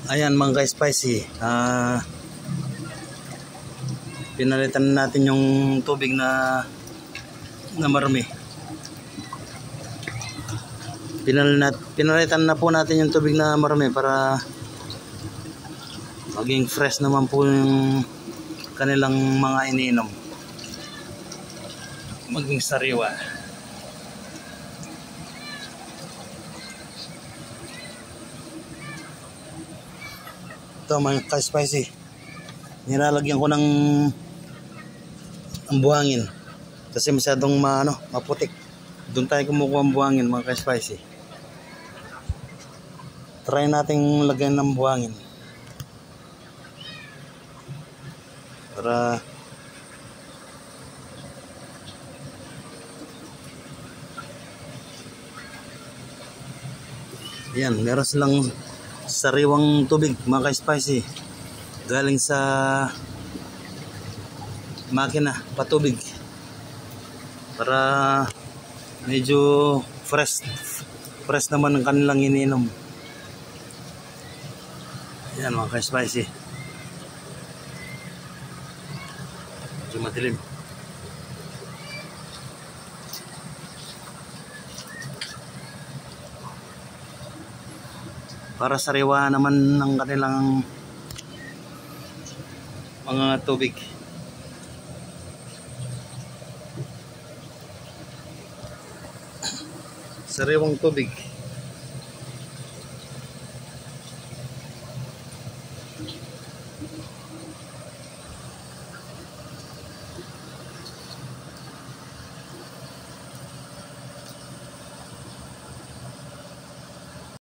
Ayan mga ka-spicy, pinalitan natin yung tubig na marumi. Pinalitan na po natin yung tubig na marumi para maging fresh naman po yung kanilang mga iniinom, maging sariwa. Ito mga ka-spicy, nilalagyan ko ng buhangin kasi masyadong maputik. Doon tayo kumukuha ng buhangin mga ka-spicy. Try nating lagyan ng buhangin para yan, meron silang sariwang tubig mga ka-spicy galing sa makina patubig para medyo fresh naman ang kanilang iniinom. Yan mga ka-spicy, medyo madilim. Para sariwa naman ng kanilang mga tubig. Sariwang tubig.